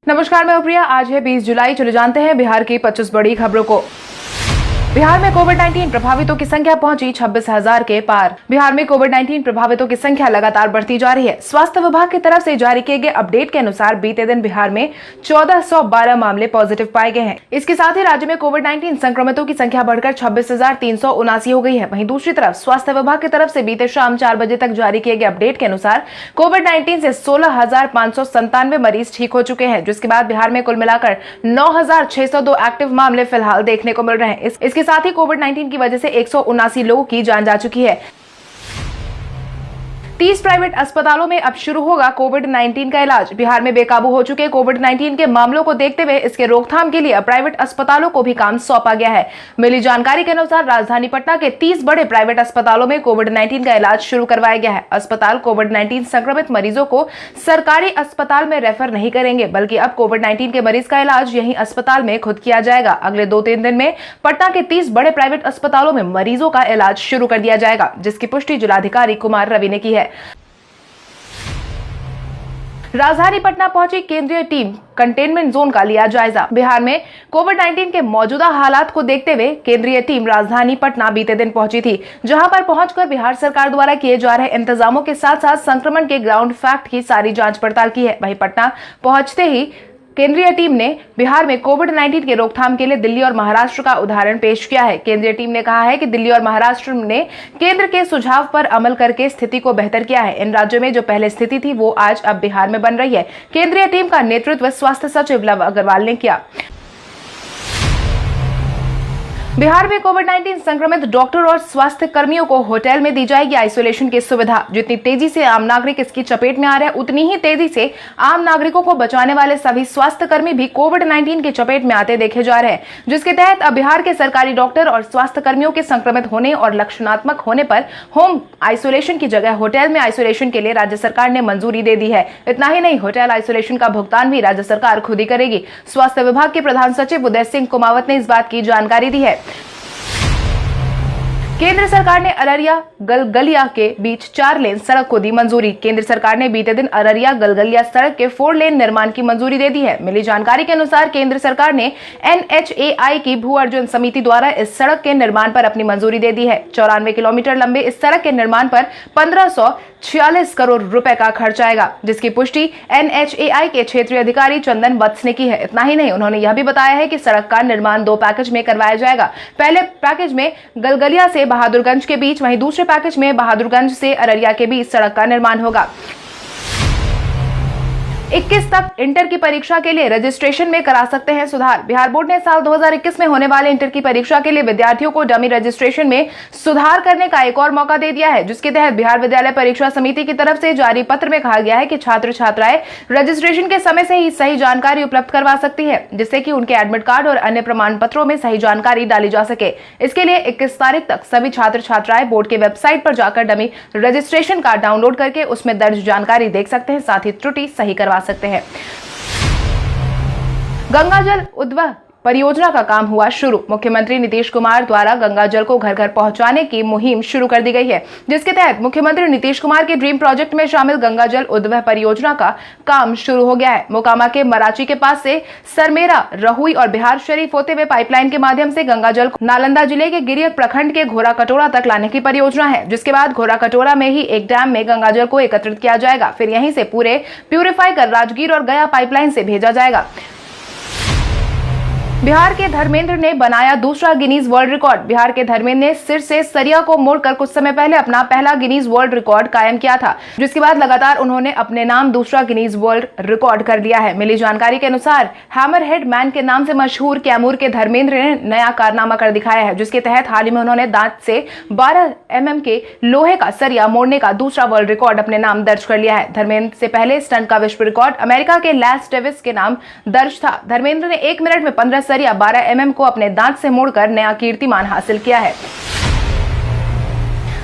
नमस्कार, मैं प्रिया। आज है 20 जुलाई। चले जानते हैं बिहार की 25 बड़ी खबरों को। बिहार में कोविड-19 प्रभावितों की संख्या पहुंची 26,000 के पार। बिहार में कोविड-19 प्रभावितों की संख्या लगातार बढ़ती जा रही है। स्वास्थ्य विभाग की तरफ से जारी किए गए अपडेट के अनुसार बीते दिन बिहार में 1412 मामले पॉजिटिव पाए गए हैं। इसके साथ ही राज्य में कोविड-19 संक्रमितों की संख्या बढ़कर 26,379 हो गई है। वहीं दूसरी तरफ स्वास्थ्य विभाग की तरफ से बीते शाम 4 बजे तक जारी किए गए अपडेट के अनुसार कोविड-19 से 16,597 मरीज ठीक हो चुके हैं, जिसके बाद बिहार में कुल मिलाकर 9,602 एक्टिव मामले फिलहाल देखने को मिल रहे हैं। इसके साथ ही कोविड-19 की वजह से 179 लोगों की जान जा चुकी है। 30 प्राइवेट अस्पतालों में अब शुरू होगा कोविड-19 का इलाज। बिहार में बेकाबू हो चुके कोविड-19 के मामलों को देखते हुए इसके रोकथाम के लिए प्राइवेट अस्पतालों को भी काम सौंपा गया है। मिली जानकारी के अनुसार राजधानी पटना के 30 बड़े प्राइवेट अस्पतालों में कोविड-19 का इलाज शुरू करवाया गया है। अस्पताल कोविड-19 संक्रमित मरीजों को सरकारी अस्पताल में रेफर नहीं करेंगे, बल्कि अब कोविड-19 के मरीज का इलाज यहीं अस्पताल में खुद किया जाएगा। अगले 2-3 दिन में पटना के 30 बड़े प्राइवेट अस्पतालों में मरीजों का इलाज शुरू कर दिया जाएगा, जिसकी पुष्टि जिलाधिकारी कुमार रवि ने की है। राजधानी पटना पहुंची केंद्रीय टीम, कंटेनमेंट जोन का लिया जायजा। बिहार में कोविड-19 के मौजूदा हालात को देखते हुए केंद्रीय टीम राजधानी पटना बीते दिन पहुंची थी, जहां पर पहुंचकर बिहार सरकार द्वारा किए जा रहे इंतजामों के साथ साथ संक्रमण के ग्राउंड फैक्ट की सारी जांच पड़ताल की है। वहीं पटना पहुंचते ही केंद्रीय टीम ने बिहार में कोविड-19 के रोकथाम के लिए दिल्ली और महाराष्ट्र का उदाहरण पेश किया है। केंद्रीय टीम ने कहा है कि दिल्ली और महाराष्ट्र ने केंद्र के सुझाव पर अमल करके स्थिति को बेहतर किया है। इन राज्यों में जो पहले स्थिति थी वो आज अब बिहार में बन रही है। केंद्रीय टीम का नेतृत्व स्वास्थ्य सचिव लव अग्रवाल ने किया। बिहार में कोविड-19 संक्रमित डॉक्टर और स्वास्थ्य कर्मियों को होटल में दी जाएगी आइसोलेशन की सुविधा। जितनी तेजी से आम नागरिक इसकी चपेट में आ रहे हैं, उतनी ही तेजी से आम नागरिकों को बचाने वाले सभी स्वास्थ्य कर्मी भी कोविड-19 की चपेट में आते देखे जा रहे हैं, जिसके तहत अब बिहार के सरकारी डॉक्टर और स्वास्थ्य कर्मियों के संक्रमित होने और लक्षणात्मक होने पर होम आइसोलेशन की जगह होटल में आइसोलेशन के लिए राज्य सरकार ने मंजूरी दे दी है। इतना ही नहीं, होटल आइसोलेशन का भुगतान भी राज्य सरकार खुद ही करेगी। स्वास्थ्य विभाग के प्रधान सचिव उदय सिंह कुमावत ने इस बात की जानकारी दी है। केंद्र सरकार ने अररिया गलगलिया के बीच 4 लेन सड़क को दी मंजूरी। केंद्र सरकार ने बीते दिन अररिया गलगलिया सड़क के 4 लेन निर्माण की मंजूरी दे दी है। मिली जानकारी के अनुसार केंद्र सरकार ने NHAI की भू अर्जुन समिति द्वारा इस सड़क के निर्माण पर अपनी मंजूरी दे दी है। 94 किलोमीटर लंबे इस सड़क के निर्माण पर 1546 करोड़ रुपए का खर्च आएगा, जिसकी पुष्टि NHAI के क्षेत्रीय अधिकारी चंदन वत्स ने की है। इतना ही नहीं, उन्होंने यह भी बताया है कि सड़क का निर्माण 2 पैकेज में करवाया जाएगा। पहले पैकेज में गलगलिया से बहादुरगंज के बीच, वहीं दूसरे पैकेज में बहादुरगंज से अररिया के बीच सड़क का निर्माण होगा। 21 तक इंटर की परीक्षा के लिए रजिस्ट्रेशन में करा सकते हैं सुधार। बिहार बोर्ड ने साल 2021 में होने वाले इंटर की परीक्षा के लिए विद्यार्थियों को डमी रजिस्ट्रेशन में सुधार करने का एक और मौका दे दिया है, जिसके तहत बिहार विद्यालय परीक्षा समिति की तरफ से जारी पत्र में कहा गया है कि छात्र छात्राएं रजिस्ट्रेशन के समय से ही सही जानकारी उपलब्ध करवा सकती है, जिससे कि उनके एडमिट कार्ड और अन्य प्रमाण पत्रों में सही जानकारी डाली जा सके। इसके लिए 21 तारीख तक सभी छात्र छात्राएं बोर्ड के वेबसाइट पर जाकर डमी रजिस्ट्रेशन कार्ड डाउनलोड करके उसमें दर्ज जानकारी देख सकते हैं, साथ ही त्रुटि सही करवा सकते हैं। गंगाजल उद्वह परियोजना का काम हुआ शुरू। मुख्यमंत्री नीतीश कुमार द्वारा गंगा जल को घर घर पहुंचाने की मुहिम शुरू कर दी गई है, जिसके तहत मुख्यमंत्री नीतीश कुमार के ड्रीम प्रोजेक्ट में शामिल गंगा जल उद्वह परियोजना का काम शुरू हो गया है। मोकामा के मराची के पास से सरमेरा, रहुई और बिहार शरीफ होते हुए पाइपलाइन के माध्यम से गंगा जल को नालंदा जिले के गिरियक प्रखंड के घोरा कटोरा तक लाने की परियोजना है, जिसके बाद घोरा कटोरा में ही एक डैम में गंगा जल को एकत्रित किया जाएगा, फिर यहीं से पूरे प्यूरिफाई कर राजगीर और गया पाइपलाइन से भेजा जाएगा। बिहार के धर्मेंद्र ने बनाया दूसरा गिनीज वर्ल्ड रिकॉर्ड। बिहार के धर्मेंद्र ने सिर से सरिया को मोड़कर कुछ समय पहले अपना पहला गिनीज वर्ल्ड रिकॉर्ड कायम किया था, जिसके बाद लगातार उन्होंने अपने नाम दूसरा गिनीज वर्ल्ड रिकॉर्ड कर लिया है। मिली जानकारी के अनुसार हैमरहेड मैन के नाम से मशहूर कैमूर के धर्मेंद्र ने नया कारनामा कर दिखाया है, जिसके तहत हाल ही में उन्होंने दांत से 12 mm के लोहे का सरिया मोड़ने का दूसरा वर्ल्ड रिकॉर्ड अपने नाम दर्ज कर लिया है। धर्मेंद्र से पहले स्टंट का विश्व रिकॉर्ड अमेरिका के लैस डेविस के नाम दर्ज था। धर्मेंद्र ने 1 मिनट में 15 सरिया 12 mm को अपने दांत से मोड़कर नया कीर्तिमान हासिल किया है।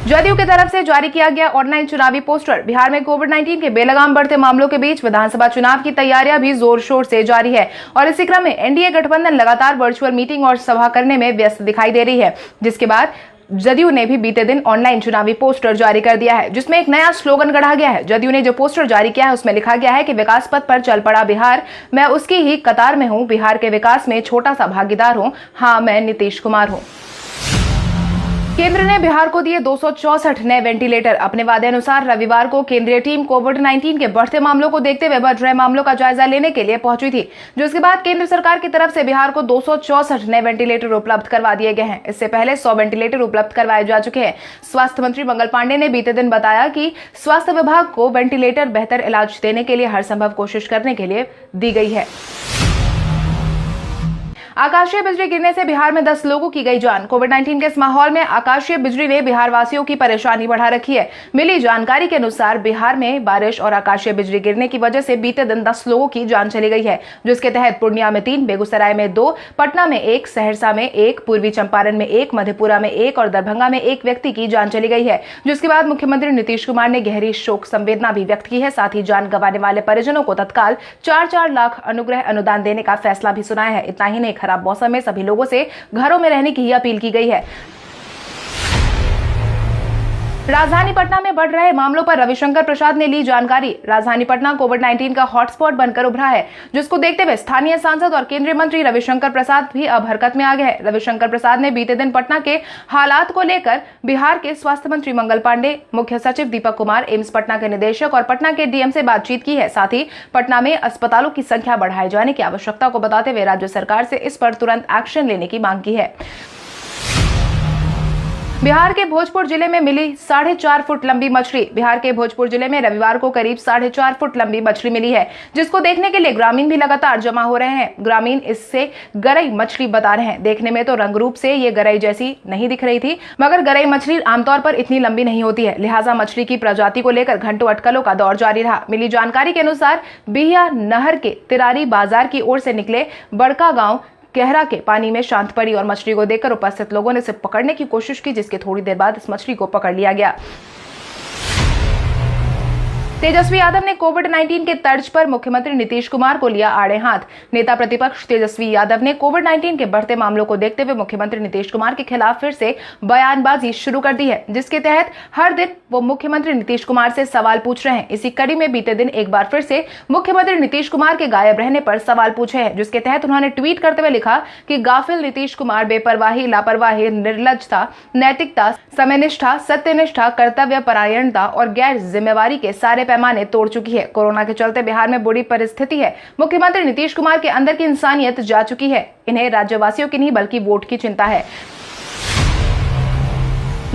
जदयू की तरफ से जारी किया गया ऑनलाइन चुनावी पोस्टर। बिहार में कोविड-19 के बेलगाम बढ़ते मामलों के बीच विधानसभा चुनाव की तैयारियां भी जोर शोर से जारी है और इसी क्रम में एनडीए गठबंधन लगातार वर्चुअल मीटिंग और सभा करने में व्यस्त दिखाई दे रही है, जिसके बाद जदयू ने भी बीते दिन ऑनलाइन चुनावी पोस्टर जारी कर दिया है, जिसमें एक नया स्लोगन गढ़ा गया है। जदयू ने जो पोस्टर जारी किया है उसमें लिखा गया है कि विकास पथ पर चल पड़ा बिहार, मैं उसकी ही कतार में हूं, बिहार के विकास में छोटा सा भागीदार हूं, हाँ मैं नीतीश कुमार हूं। केंद्र ने बिहार को दिए 264 नए वेंटिलेटर। अपने वादे अनुसार रविवार को केंद्रीय टीम कोविड-19 के बढ़ते मामलों को देखते हुए बढ़ रहे मामलों का जायजा लेने के लिए पहुंची थी, जिसके बाद केंद्र सरकार की तरफ से बिहार को 264 नए वेंटिलेटर उपलब्ध करवा दिए गए हैं। इससे पहले 100 वेंटिलेटर उपलब्ध करवाए जा चुके हैं। स्वास्थ्य मंत्री मंगल पांडे ने बीते दिन बताया कि स्वास्थ्य विभाग को वेंटिलेटर बेहतर इलाज देने के लिए हर संभव कोशिश करने के लिए दी गई है। आकाशीय बिजली गिरने से बिहार में 10 लोगों की गई जान। कोविड-19 के इस माहौल में आकाशीय बिजली ने बिहार वासियों की परेशानी बढ़ा रखी है। मिली जानकारी के अनुसार बिहार में बारिश और आकाशीय बिजली गिरने की वजह से बीते दिन 10 लोगों की जान चली गई है, जिसके तहत पूर्णिया में 3, बेगूसराय में 2, पटना में 1, सहरसा में 1, पूर्वी चंपारण में 1, मधेपुरा में 1 और दरभंगा में 1 व्यक्ति की जान चली गई है। जिसके बाद मुख्यमंत्री नीतीश कुमार ने गहरी शोक संवेदना भी व्यक्त की है। साथ ही जान गंवाने वाले परिजनों को तत्काल 4-4 लाख अनुग्रह अनुदान देने का फैसला भी सुनाया है। इतना ही नहीं, खराब मौसम में सभी लोगों से घरों में रहने की अपील की गई है। राजधानी पटना में बढ़ रहे मामलों पर रविशंकर प्रसाद ने ली जानकारी। राजधानी पटना कोविड-19 का हॉटस्पॉट बनकर उभरा है, जिसको देखते हुए स्थानीय सांसद और केंद्रीय मंत्री रविशंकर प्रसाद भी अब हरकत में आ गए हैं। रविशंकर प्रसाद ने बीते दिन पटना के हालात को लेकर बिहार के स्वास्थ्य मंत्री मंगल पांडे, मुख्य सचिव दीपक कुमार, एम्स पटना के निदेशक और पटना के डीएम से बातचीत की है। साथ ही पटना में अस्पतालों की संख्या बढ़ाए जाने की आवश्यकता को बताते हुए राज्य सरकार से इस पर तुरंत एक्शन लेने की मांग की है। बिहार के भोजपुर जिले में मिली 4.5 फुट लंबी मछली। बिहार के भोजपुर जिले में रविवार को करीब 4.5 फुट लंबी मछली मिली है, जिसको देखने के लिए ग्रामीण भी लगातार जमा हो रहे हैं। ग्रामीण इससे गरई मछली बता रहे हैं। देखने में तो रंग रूप से ये गरई जैसी नहीं दिख रही थी, मगर गरई मछली आमतौर पर इतनी लंबी नहीं होती है, लिहाजा मछली की प्रजाति को लेकर घंटों अटकलों का दौर जारी रहा। मिली जानकारी के अनुसार बिहिया नहर के तिरारी बाजार की ओर से निकले बड़का गांव गहरा के पानी में शांत पड़ी और मछली को देखकर उपस्थित लोगों ने इसे पकड़ने की कोशिश की, जिसके थोड़ी देर बाद इस मछली को पकड़ लिया गया। तेजस्वी यादव ने कोविड-19 के तर्ज पर मुख्यमंत्री नीतीश कुमार को लिया आड़े हाथ। नेता प्रतिपक्ष तेजस्वी यादव ने कोविड-19 के बढ़ते मामलों को देखते हुए मुख्यमंत्री नीतीश कुमार के खिलाफ फिर से बयानबाजी शुरू कर दी है, जिसके तहत हर दिन वो मुख्यमंत्री नीतीश कुमार से सवाल पूछ रहे हैं। इसी कड़ी में बीते दिन एक बार फिर से मुख्यमंत्री नीतीश कुमार के गायब रहने पर सवाल पूछे हैं, जिसके तहत उन्होंने ट्वीट करते हुए लिखा कि गाफिल नीतीश कुमार बेपरवाही, लापरवाही, निर्लजता, नैतिकता, समयनिष्ठा, सत्यनिष्ठा, कर्तव्य परायणता और गैर जिम्मेवारी के सारे पैमाने तोड़ चुकी है। कोरोना के चलते बिहार में बुरी परिस्थिति है। मुख्यमंत्री नीतीश कुमार के अंदर की इंसानियत जा चुकी है। इन्हें राज्यवासियों की नहीं बल्कि वोट की चिंता है।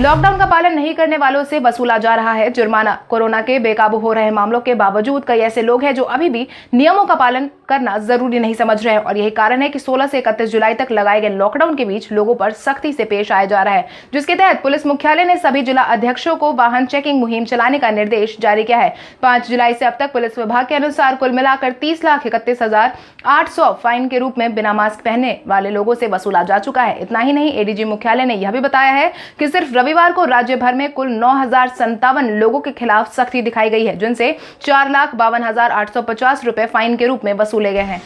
लॉकडाउन का पालन नहीं करने वालों से वसूला जा रहा है जुर्माना। कोरोना के बेकाबू हो रहे मामलों के बावजूद कई ऐसे लोग हैं जो अभी भी नियमों का पालन करना जरूरी नहीं समझ रहे हैं और यही कारण है कि 16 से 31 जुलाई तक लगाए गए लॉकडाउन के बीच लोगों पर सख्ती से पेश आया जा रहा है, जिसके तहत पुलिस मुख्यालय ने सभी जिला अध्यक्षों को वाहन चेकिंग मुहिम चलाने का निर्देश जारी किया है। 5 जुलाई से अब तक पुलिस विभाग के अनुसार कुल मिलाकर 30,31,800 फाइन के रूप में बिना मास्क पहनने वाले लोगों से वसूला जा चुका है। इतना ही नहीं, एडीजी मुख्यालय ने यह भी बताया है कि सिर्फ रविवार को राज्य भर में कुल 9,057 लोगों के खिलाफ सख्ती दिखाई गई है, जिनसे 4,52,850 रुपए फाइन के रूप में वसूले गए हैं।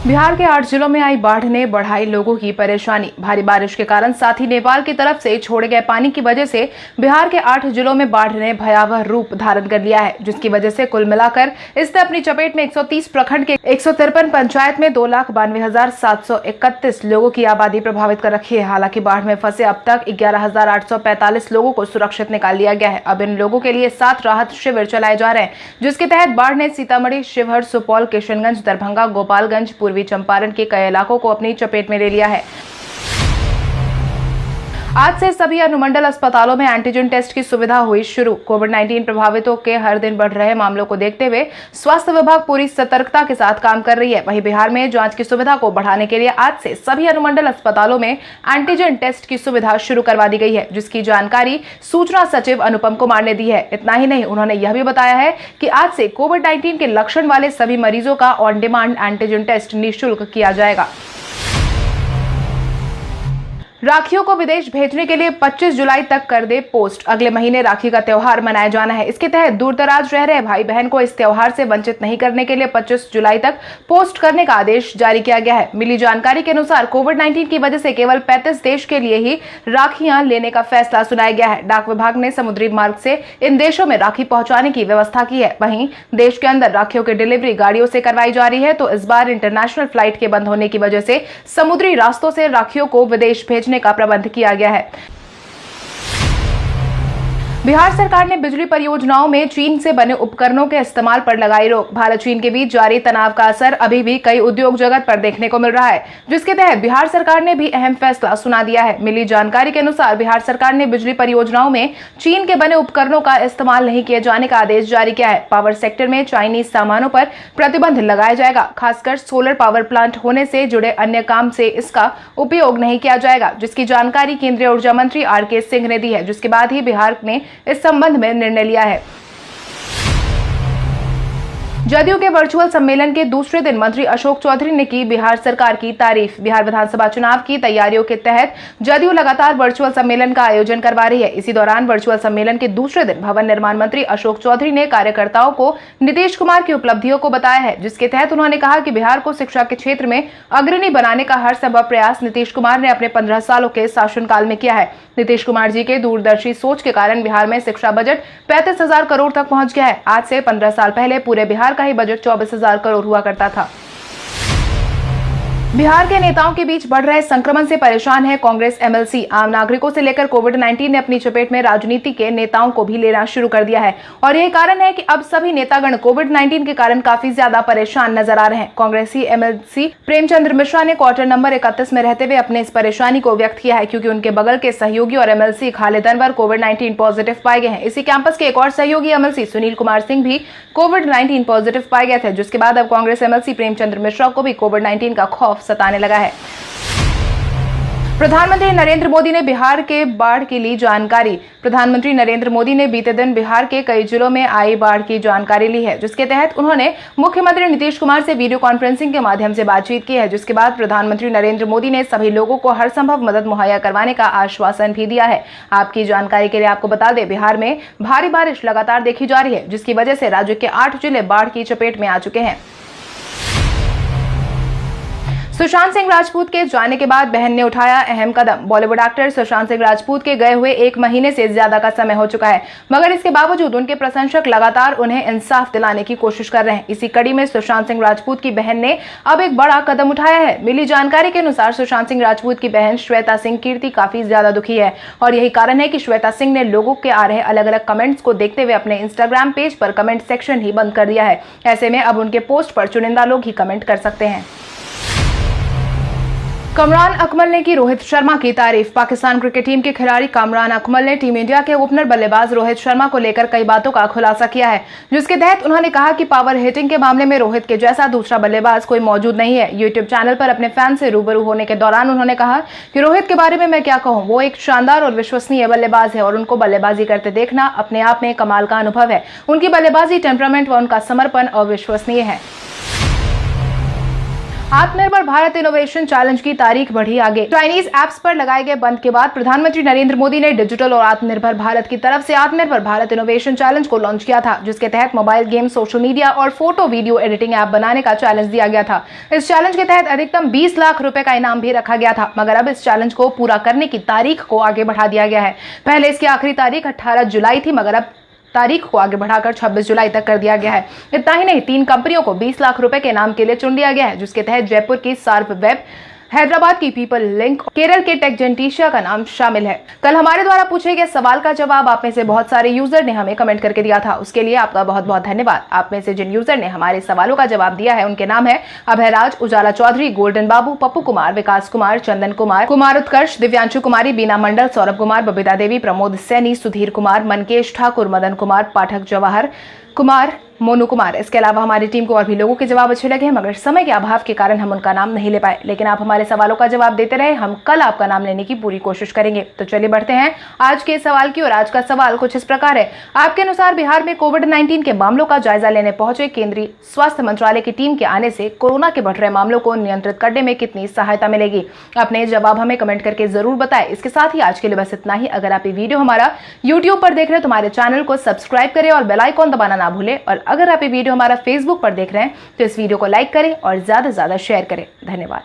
बिहार के 8 जिलों में आई बाढ़ ने बढ़ाई लोगों की परेशानी। भारी बारिश के कारण साथ ही नेपाल की तरफ से छोड़े गए पानी की वजह से बिहार के 8 जिलों में बाढ़ ने भयावह रूप धारण कर लिया है, जिसकी वजह से कुल मिलाकर इसने अपनी चपेट में 130 प्रखंड के 153 पंचायत में 2,92,731 लोगों की आबादी प्रभावित कर रखी है। हालांकि बाढ़ में फंसे अब तक 11,845 लोगों को सुरक्षित निकाल लिया गया है। अब इन लोगों के लिए 7 राहत शिविर चलाए जा रहे हैं, जिसके तहत बाढ़ ने सीतामढ़ी, शिवहर, सुपौल, किशनगंज, दरभंगा, गोपालगंज, पूर्वी चंपारण के कई इलाकों को अपनी चपेट में ले लिया है। आज से सभी अनुमंडल अस्पतालों में एंटीजन टेस्ट की सुविधा हुई शुरू। कोविड-19 प्रभावितों के हर दिन बढ़ रहे मामलों को देखते हुए स्वास्थ्य विभाग पूरी सतर्कता के साथ काम कर रही है। वहीं बिहार में जांच की सुविधा को बढ़ाने के लिए आज से सभी अनुमंडल अस्पतालों में एंटीजन टेस्ट की सुविधा शुरू करवा दी गई है, जिसकी जानकारी सूचना सचिव अनुपम कुमार ने दी है। इतना ही नहीं, उन्होंने यह भी बताया है कि आज से कोविड-19 के लक्षण वाले सभी मरीजों का ऑन डिमांड एंटीजन टेस्ट निःशुल्क किया जाएगा। राखियों को विदेश भेजने के लिए 25 जुलाई तक कर दे पोस्ट। अगले महीने राखी का त्योहार मनाया जाना है। इसके तहत दूर दराज रह रहे भाई बहन को इस त्योहार से वंचित नहीं करने के लिए 25 जुलाई तक पोस्ट करने का आदेश जारी किया गया है। मिली जानकारी के अनुसार कोविड-19 की वजह से केवल 35 देश के लिए ही राखियां लेने का फैसला सुनाया गया है। डाक विभाग ने समुद्री मार्ग से इन देशों में राखी पहुंचाने की व्यवस्था की है। वहीं देश के अंदर राखियों की डिलीवरी गाड़ियों से करवाई जा रही है, तो इस बार इंटरनेशनल फ्लाइट के बंद होने की वजह से समुद्री रास्तों से राखियों को विदेश भेजने का प्रबंध किया गया है। बिहार सरकार ने बिजली परियोजनाओं में चीन से बने उपकरणों के इस्तेमाल पर लगाई रोक। भारत चीन के बीच जारी तनाव का असर अभी भी कई उद्योग जगत पर देखने को मिल रहा है, जिसके तहत बिहार सरकार ने भी अहम फैसला सुना दिया है। मिली जानकारी के अनुसार बिहार सरकार ने बिजली परियोजनाओं में चीन के बने उपकरणों का इस्तेमाल नहीं किए जाने का आदेश जारी किया है। पावर सेक्टर में चाइनीज सामानों पर प्रतिबंध लगाया जाएगा। खासकर सोलर पावर प्लांट होने से जुड़े अन्य काम से इसका उपयोग नहीं किया जाएगा, जिसकी जानकारी केंद्रीय ऊर्जा मंत्री आर.के. सिंह ने दी है, जिसके बाद ही बिहार ने इस संबंध में निर्णय लिया है। जदयू के वर्चुअल सम्मेलन के दूसरे दिन मंत्री अशोक चौधरी ने की बिहार सरकार की तारीफ। बिहार विधानसभा चुनाव की तैयारियों के तहत जदयू लगातार वर्चुअल सम्मेलन का आयोजन करवा रही है। इसी दौरान वर्चुअल सम्मेलन के दूसरे दिन भवन निर्माण मंत्री अशोक चौधरी ने कार्यकर्ताओं को नीतीश कुमार की उपलब्धियों को बताया है, जिसके तहत उन्होंने कहा कि बिहार को शिक्षा के क्षेत्र में अग्रणी बनाने का हर संभव प्रयास नीतीश कुमार ने अपने 15 सालों के शासनकाल में किया है। नीतीश कुमार जी के दूरदर्शी सोच के कारण बिहार में शिक्षा बजट 35,000 करोड़ तक पहुंच गया है। आज से 15 साल पहले पूरे बिहार का ही बजट 24,000 करोड़ हुआ करता था। बिहार के नेताओं के बीच बढ़ रहे संक्रमण से परेशान है कांग्रेस एमएलसी। आम नागरिकों से लेकर कोविड-19 ने अपनी चपेट में राजनीति के नेताओं को भी लेना शुरू कर दिया है, और यही कारण है कि अब सभी नेतागण कोविड-19 के कारण काफी ज्यादा परेशान नजर आ रहे हैं। कांग्रेसी एमएलसी प्रेमचंद्र मिश्रा ने क्वार्टर नंबर 31 में रहते हुए अपने इस परेशानी को व्यक्त किया है, क्योंकि उनके बगल के सहयोगी और एमएलसी खालिद अनवर कोविड-19 पॉजिटिव पाए गए हैं। इसी कैंपस के एक और सहयोगी एमएलसी सुनील कुमार सिंह भी कोविड-19 पॉजिटिव पाए गए थे, जिसके बाद अब कांग्रेस एमएलसी प्रेमचंद्र मिश्रा को भी कोविड-19 का खौफ सताने लगा है। प्रधानमंत्री नरेंद्र मोदी ने बिहार के बाढ़ की ली जानकारी। प्रधानमंत्री नरेंद्र मोदी ने बीते दिन बिहार के कई जिलों में आई बाढ़ की जानकारी ली है, जिसके तहत उन्होंने मुख्यमंत्री नीतीश कुमार से वीडियो कॉन्फ्रेंसिंग के माध्यम से बातचीत की है, जिसके बाद प्रधानमंत्री नरेंद्र मोदी ने सभी लोगों को हर संभव मदद मुहैया करवाने का आश्वासन भी दिया है। आपकी जानकारी के लिए आपको बता दें, बिहार में भारी बारिश लगातार देखी जा रही है, जिसकी वजह से राज्य के 8 जिले बाढ़ की चपेट में आ चुके हैं। सुशांत सिंह राजपूत के जाने के बाद बहन ने उठाया अहम कदम। बॉलीवुड एक्टर सुशांत सिंह राजपूत के गए हुए 1 महीने से ज्यादा का समय हो चुका है, मगर इसके बावजूद उनके प्रशंसक लगातार उन्हें इंसाफ दिलाने की कोशिश कर रहे हैं। इसी कड़ी में सुशांत सिंह राजपूत की बहन ने अब एक बड़ा कदम उठाया है। मिली जानकारी के अनुसार सुशांत सिंह राजपूत की बहन श्वेता सिंह कीर्ति काफी ज्यादा दुखी है, और यही कारण है कि श्वेता सिंह ने लोगों के आ रहे अलग अलग कमेंट्स को देखते हुए अपने इंस्टाग्राम पेज पर कमेंट सेक्शन ही बंद कर दिया है। ऐसे में अब उनके पोस्ट पर चुनिंदा लोग ही कमेंट कर सकते हैं। कामरान अकमल ने की रोहित शर्मा की तारीफ। पाकिस्तान क्रिकेट टीम के खिलाड़ी कामरान अकमल ने टीम इंडिया के ओपनर बल्लेबाज रोहित शर्मा को लेकर कई बातों का खुलासा किया है, जिसके तहत उन्होंने कहा कि पावर हिटिंग के मामले में रोहित के जैसा दूसरा बल्लेबाज कोई मौजूद नहीं है। यूट्यूब चैनल पर अपने फैन से रूबरू होने के दौरान उन्होंने कहा कि रोहित के बारे में मैं क्या कहूं, वो एक शानदार और विश्वसनीय बल्लेबाज है, और उनको बल्लेबाजी करते देखना अपने आप में कमाल का अनुभव है। उनकी बल्लेबाजी, टेम्परामेंट व उनका समर्पण अविश्वसनीय है। आत्मनिर्भर भारत इनोवेशन चैलेंज की तारीख बढ़ी आगे। चाइनीज ऐप्स पर लगाए गए बंद के बाद प्रधानमंत्री नरेंद्र मोदी ने डिजिटल और आत्मनिर्भर भारत की तरफ से आत्मनिर्भर भारत इनोवेशन चैलेंज को लॉन्च किया था, जिसके तहत मोबाइल गेम, सोशल मीडिया और फोटो वीडियो एडिटिंग ऐप बनाने का चैलेंज दिया गया था। इस चैलेंज के तहत अधिकतम 20 लाख रुपए का इनाम भी रखा गया था, मगर अब इस चैलेंज को पूरा करने की तारीख को आगे बढ़ा दिया गया है। पहले इसकी आखिरी तारीख 18 जुलाई थी, मगर अब तारीख को आगे बढ़ाकर 26 जुलाई तक कर दिया गया है। इतना ही नहीं, 3 कंपनियों को 20 लाख रुपए के इनाम के लिए चुन लिया गया है, जिसके तहत जयपुर की शार्प वेब, हैदराबाद की पीपल लिंक, केरल के टेक जेंटिशिया का नाम शामिल है। कल हमारे द्वारा पूछे गए सवाल का जवाब आप में से बहुत सारे यूजर ने हमें कमेंट करके दिया था, उसके लिए आपका बहुत बहुत धन्यवाद। आप में से जिन यूजर ने हमारे सवालों का जवाब दिया है उनके नाम है अभयराज, उजाला चौधरी, गोल्डन बाबू, पप्पू कुमार, विकास कुमार, चंदन कुमार, कुमार उत्कर्ष, दिव्यांशु कुमारी, बीना मंडल, सौरभ कुमार, बबीता देवी, प्रमोद सैनी, सुधीर कुमार, मनकेश ठाकुर, मदन कुमार, पाठक जवाहर कुमार, मोनू कुमार। इसके अलावा हमारी टीम को और भी लोगों के जवाब अच्छे लगे, मगर समय के अभाव के कारण हम उनका नाम नहीं ले पाए। लेकिन आप हमारे सवालों का जवाब देते रहे, हम कल आपका नाम लेने की पूरी कोशिश करेंगे। तो चलिए बढ़ते हैं आज के सवाल की ओर। आज का सवाल कुछ इस प्रकार है। आपके अनुसार बिहार में कोविड-19 के मामलों का जायजा लेने पहुंचे केंद्रीय स्वास्थ्य मंत्रालय की टीम के आने से कोरोना के बढ़ रहे मामलों को नियंत्रित करने में कितनी सहायता मिलेगी? अपने जवाब हमें कमेंट करके जरूर बताएं। इसके साथ ही आज के लिए बस इतना ही। अगर आप ये वीडियो हमारा YouTube पर देख रहे हैं तो हमारे चैनल को सब्सक्राइब करें और बेल आइकॉन दबाना ना भूलें। और अगर आप ये वीडियो हमारा Facebook पर देख रहे हैं तो इस वीडियो को लाइक करें और ज्यादा से ज्यादा शेयर करें। धन्यवाद।